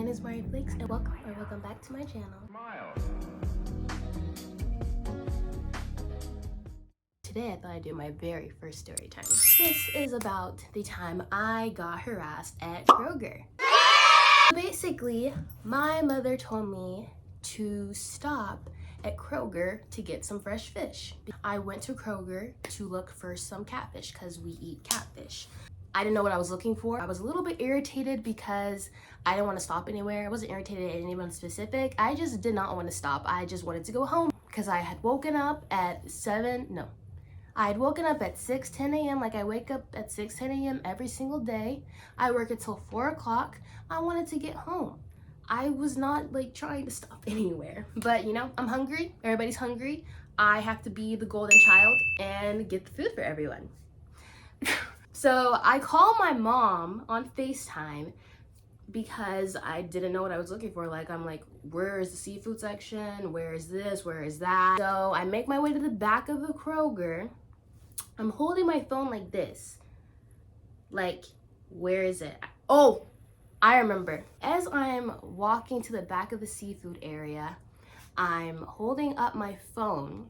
name is Mari Flakes, and welcome back to my channel. Today I thought I'd do my very first story time. This is about the time I got harassed at Kroger. Basically, my mother told me to stop at Kroger to get some fresh fish. I went to Kroger to look for some catfish because we eat catfish. I didn't know what I was looking for. I was a little bit irritated because I didn't want to stop anywhere. I wasn't irritated at anyone specific. I just did not want to stop. I just wanted to go home because I had woken up at 10 a.m. like I wake up at 10 a.m. every single day. I work until 4 o'clock. I wanted to get home. I was not like trying to stop anywhere, but you know, I'm hungry. Everybody's hungry. I have to be the golden child and get the food for everyone. So I call my mom on FaceTime because I didn't know what I was looking for. Like, I'm like, where is the seafood section? Where is this? Where is that? So I make my way to the back of the Kroger. I'm holding my phone like this. Like, where is it? Oh, I remember. As I'm walking to the back of the seafood area, I'm holding up my phone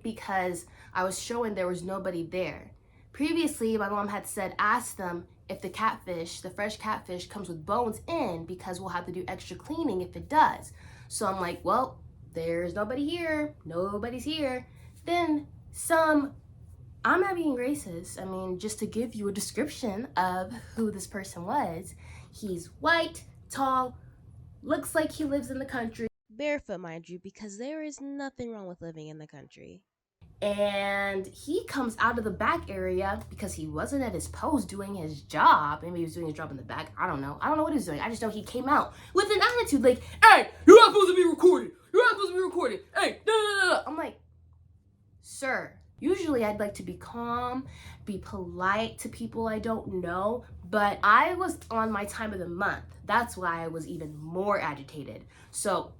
because I was showing there was nobody there. Previously, my mom had said, ask them if the fresh catfish comes with bones in because we'll have to do extra cleaning if it does. So I'm like, well, there's nobody here. Nobody's here. Then I'm not being racist. I mean, just to give you a description of who this person was. He's white, tall, looks like he lives in the country. Barefoot, mind you, because there is nothing wrong with living in the country. And he comes out of the back area because he wasn't at his post doing his job. Maybe he was doing his job in the back. I don't know what he was doing. I just know he came out with an attitude like, hey, you're not supposed to be recorded. You're not supposed to be recorded. Hey, no. I'm like, sir, usually I'd like to be calm, be polite to people I don't know, but I was on my time of the month. That's why I was even more agitated. So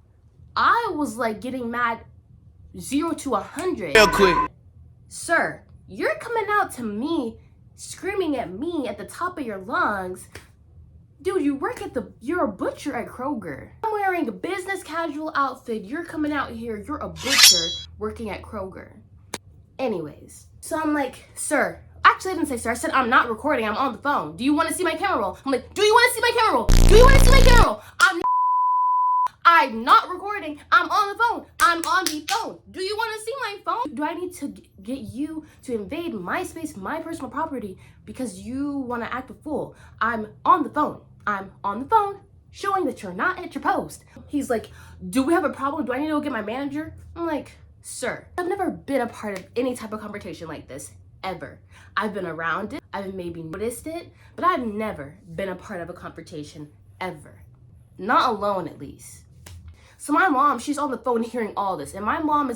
I was like getting mad 0 to 100 real quick. Sir, you're coming out to me, screaming at me at the top of your lungs. Dude, you're a butcher at Kroger. I'm wearing a business casual outfit. You're coming out here, you're a butcher working at Kroger. Anyways, so I'm like, sir, actually I didn't say sir, I said I'm not recording, I'm on the phone. Do you want to see my camera roll? I'm like, do you want to see my camera roll? Do you want to see my camera roll? I'm not recording. I'm on the phone. I'm on the phone. Do you want to see my phone? Do I need to get you to invade my space, my personal property, because you want to act a fool? I'm on the phone. I'm on the phone showing that you're not at your post. He's like, do we have a problem? Do I need to go get my manager? I'm like, sir, I've never been a part of any type of confrontation like this, ever. I've been around it. I've maybe noticed it, but I've never been a part of a confrontation, ever. Not alone, at least. So my mom, she's on the phone hearing all this. And my mom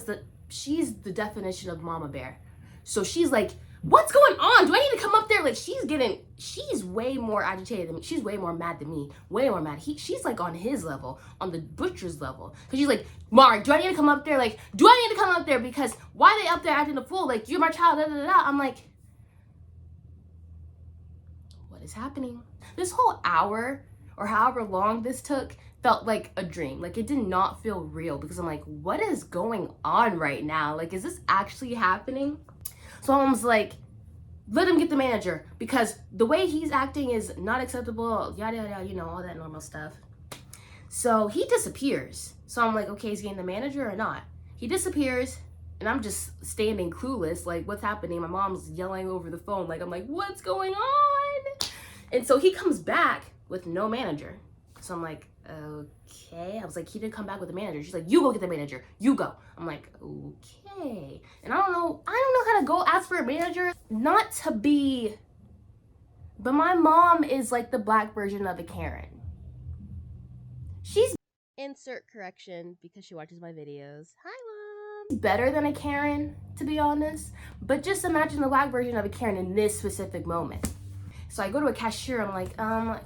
she's the definition of mama bear. So she's like, what's going on? Do I need to come up there? Like, she's way more agitated than me. She's way more mad than me. Way more mad. She's like on his level, on the butcher's level. Because she's like, Mark, do I need to come up there? Like, do I need to come up there? Because why are they up there acting a fool? Like, you're my child, da da da. I'm like, what is happening? This whole hour or however long this took felt like a dream. Like, it did not feel real because I'm like, what is going on right now? Like, is this actually happening? So mom's like, let him get the manager because the way he's acting is not acceptable, yada yada, you know, all that normal stuff. So he disappears. So I'm like, okay, is he getting the manager or not? He disappears and I'm just standing clueless, like, what's happening? My mom's yelling over the phone, like, I'm like, what's going on? And so he comes back with no manager. So I'm like, okay. I was like, he didn't come back with the manager. She's like, you go get the manager. You go. I'm like, okay. And I don't know how to go ask for a manager. Not to be, but my mom is like the black version of a Karen. She's insert correction because she watches my videos. Hi, Mom. Better than a Karen, to be honest. But just imagine the black version of a Karen in this specific moment. So I go to a cashier, I'm like,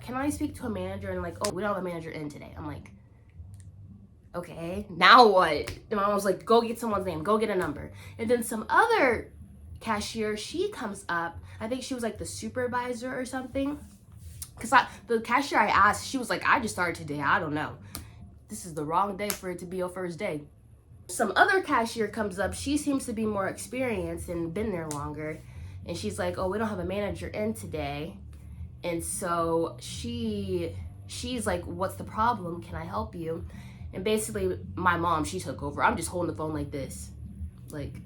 can I speak to a manager? And like, oh, we don't have a manager in today. I'm like, okay, now what? And my mom was like, go get someone's name, go get a number. And then some other cashier, she comes up. I think she was like the supervisor or something. Because the cashier I asked, she was like, I just started today. I don't know. This is the wrong day for it to be your first day. Some other cashier comes up. She seems to be more experienced and been there longer. And she's like, oh, we don't have a manager in today. And so she's like, what's the problem? Can I help you? And basically, my mom, she took over. I'm just holding the phone like this. Like,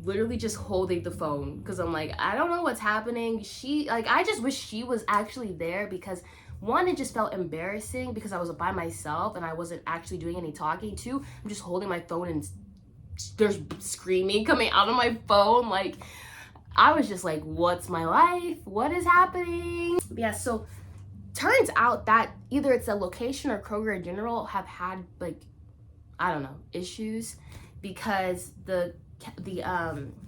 literally just holding the phone. Because I'm like, I don't know what's happening. I just wish she was actually there because, one, it just felt embarrassing because I was by myself and I wasn't actually doing any talking. Two, I'm just holding my phone and there's screaming coming out of my phone. Like, I was just like, what's my life? What is happening? Yeah, so turns out that either it's a location or Kroger in general have had, like, I don't know, issues, because the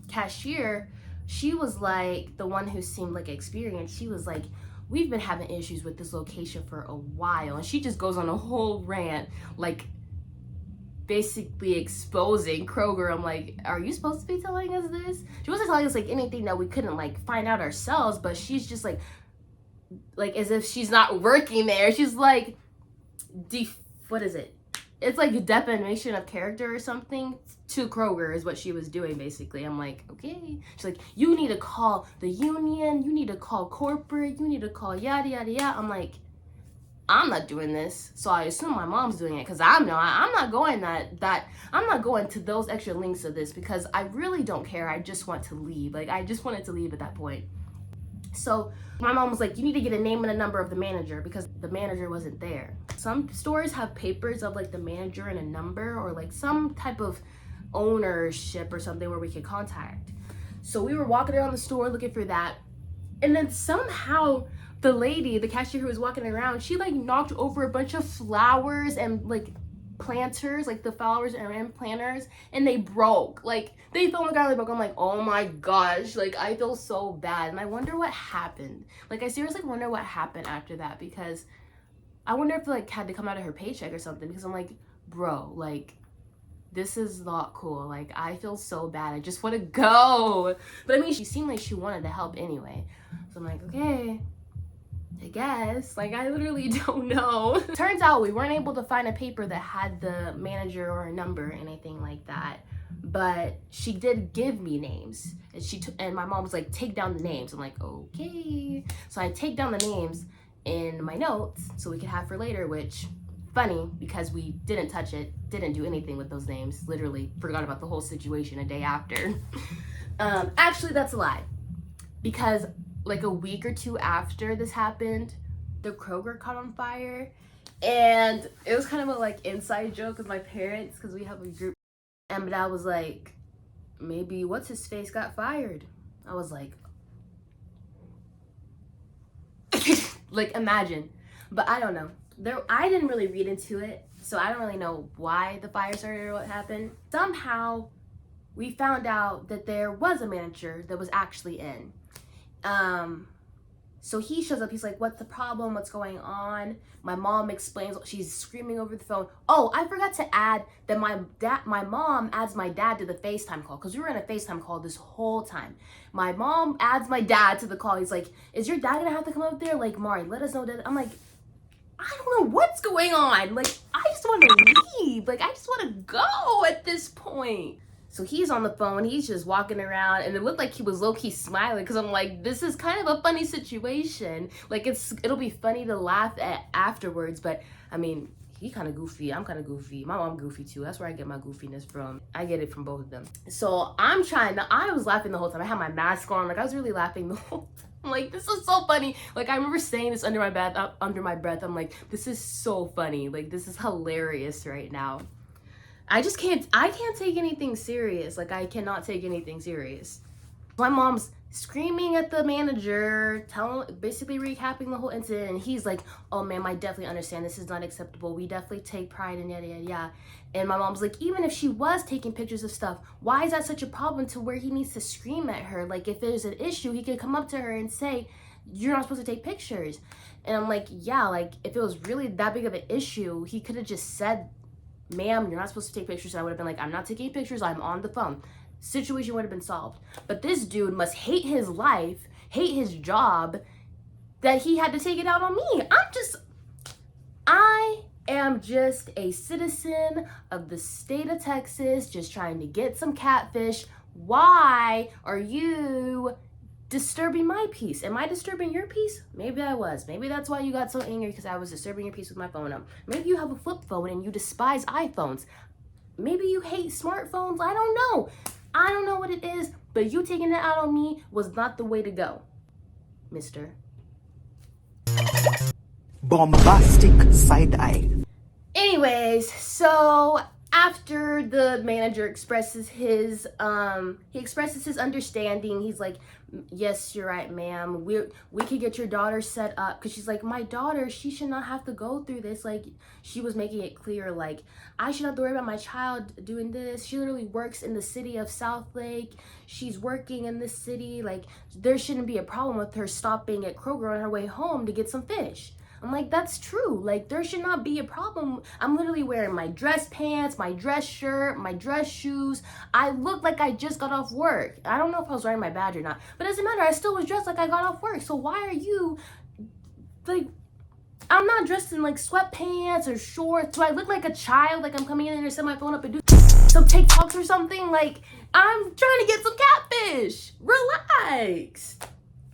cashier, she was like, the one who seemed like experienced, she was like, we've been having issues with this location for a while. And she just goes on a whole rant, like basically exposing Kroger. I'm like, are you supposed to be telling us this? She wasn't telling us like anything that we couldn't like find out ourselves, but she's just like as if she's not working there. She's like, what is it? It's like defamation of character or something to Kroger is what she was doing basically. I'm like, okay. She's like, you need to call the union, you need to call corporate, you need to call yada yada yada. I'm like, I'm not doing this. So I assume my mom's doing it because I'm not going I'm not going to those extra links of this because I really don't care. I just want to leave. Like, I just wanted to leave at that point. So my mom was like, you need to get a name and a number of the manager because the manager wasn't there. Some stores have papers of like the manager and a number or like some type of ownership or something where we could contact. So we were walking around the store looking for that. And then somehow the lady, the cashier who was walking around, she like knocked over a bunch of flowers and like planters, like the flowers and planters, and they broke. Like they fell on the ground, they broke. I'm like, oh my gosh, like I feel so bad. And I wonder what happened. Like I seriously wonder what happened after that because I wonder if like had to come out of her paycheck or something because I'm like, bro, like this is not cool. Like I feel so bad. I just want to go. But I mean, she seemed like she wanted to help anyway. So I'm like, okay, I guess. Like I literally don't know. Turns out we weren't able to find a paper that had the manager or a number or anything like that. But she did give me names. And my mom was like, take down the names. I'm like, okay. So I take down the names in my notes so we could have for later, which funny because we didn't touch it, didn't do anything with those names, literally forgot about the whole situation a day after. Actually, that's a lie because like a week or two after this happened, the Kroger caught on fire, and it was kind of a like inside joke with my parents because we have a group, and my dad was like, maybe what's his face got fired. I was like, like imagine. But I don't know, I didn't really read into it, so I don't really know why the fire started or what happened. Somehow we found out that there was a manager that was actually in. So he shows up, he's like, what's the problem? What's going on? My mom explains, she's screaming over the phone. Oh, I forgot to add that my mom adds my dad to the FaceTime call because we were in a FaceTime call this whole time. My mom adds my dad to the call. He's like, is your dad gonna have to come up there? Like, Mari, let us know that. I'm like, I don't know what's going on. Like, I just want to leave. Like, I just want to go at this point. So he's on the phone, he's just walking around, and it looked like he was low-key smiling because I'm like, this is kind of a funny situation. Like, it'll be funny to laugh at afterwards, but I mean, he kind of goofy, I'm kind of goofy. My mom goofy too, that's where I get my goofiness from. I get it from both of them. So I was laughing the whole time. I had my mask on, like I was really laughing the whole time. I'm like, this is so funny. Like, I remember saying this under my breath. I'm like, this is so funny. Like, this is hilarious right now. I can't take anything serious. Like, I cannot take anything serious. My mom's screaming at the manager, basically recapping the whole incident, and he's like, oh ma'am, I definitely understand, this is not acceptable, we definitely take pride in yada yada yada. And my mom's like, even if she was taking pictures of stuff, why is that such a problem to where he needs to scream at her? Like, if there's an issue, he could come up to her and say, you're not supposed to take pictures. And I'm like, yeah, like if it was really that big of an issue, he could have just said, ma'am, you're not supposed to take pictures. And I would have been like, I'm not taking pictures, I'm on the phone. Situation would have been solved. But this dude must hate his life, hate his job, that he had to take it out on me. I am just a citizen of the state of Texas, just trying to get some catfish. Why are you disturbing my peace? Am I disturbing your peace? Maybe I was. Maybe that's why you got so angry, because I was disturbing your peace with my phone up. Maybe you have a flip phone and you despise iPhones. Maybe you hate smartphones. I don't know. I don't know what it is, but you taking it out on me was not the way to go, mister. Bombastic side eye. Anyways, so after the manager expresses his understanding, he's like, yes, you're right, ma'am, we could get your daughter set up, because she's like, my daughter, she should not have to go through this. Like, she was making it clear, like, I should not have to worry about my child doing this. She literally works in the city of Southlake. She's working in this city. Like, there shouldn't be a problem with her stopping at Kroger on her way home to get some fish. I'm like, that's true. Like, there should not be a problem. I'm literally wearing my dress pants, my dress shirt, my dress shoes. I look like I just got off work. I don't know if I was wearing my badge or not, but it doesn't matter. I still was dressed like I got off work. So why are you, like, I'm not dressed in like sweatpants or shorts. Do I look like a child? Like I'm coming in and set my phone up and do some TikToks or something? Like, I'm trying to get some catfish. Relax.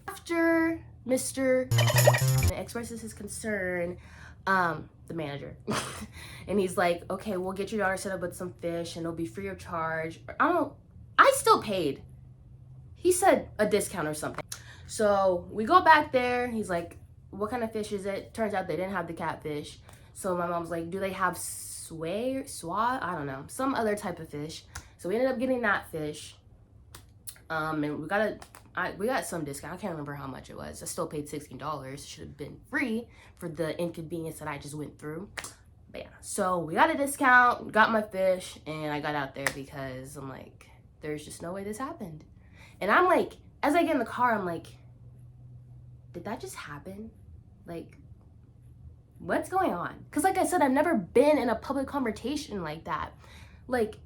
After Mr. expresses his concern, the manager, and he's like, okay, we'll get your daughter set up with some fish and it'll be free of charge. I still paid. He said a discount or something. So we go back there. He's like, what kind of fish is it? Turns out they didn't have the catfish. So my mom's like, do they have swat? I don't know, some other type of fish. So we ended up getting that fish. And we got some discount. I can't remember how much it was. I still paid $16. Should have been free for the inconvenience that I just went through. But yeah, so we got a discount, got my fish, and I got out there because I'm like, there's just no way this happened. And I'm like, as I get in the car, I'm like, did that just happen? Like, what's going on? Because like I said, I've never been in a public confrontation like that. Like,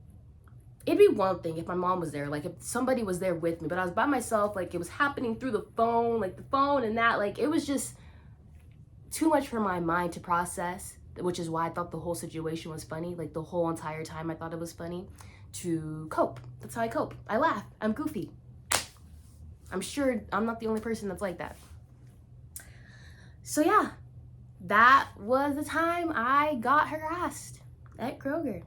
it'd be one thing if my mom was there, like if somebody was there with me, but I was by myself. Like, it was happening through the phone, like the phone and that, like it was just too much for my mind to process, which is why I thought the whole situation was funny. Like the whole entire time I thought it was funny to cope. That's how I cope. I laugh. I'm goofy. I'm sure I'm not the only person that's like that. So yeah, that was the time I got harassed at Kroger.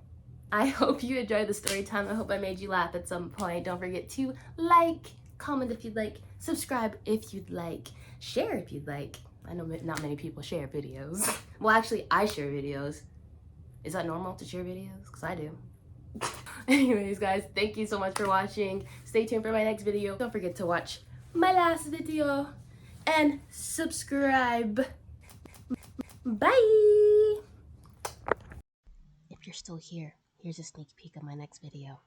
I hope you enjoyed the story time. I hope I made you laugh at some point. Don't forget to like, comment if you'd like, subscribe if you'd like, share if you'd like. I know not many people share videos. Well, actually, I share videos. Is that normal to share videos? Because I do. Anyways, guys, thank you so much for watching. Stay tuned for my next video. Don't forget to watch my last video and subscribe. Bye! If you're still here, here's a sneak peek of my next video.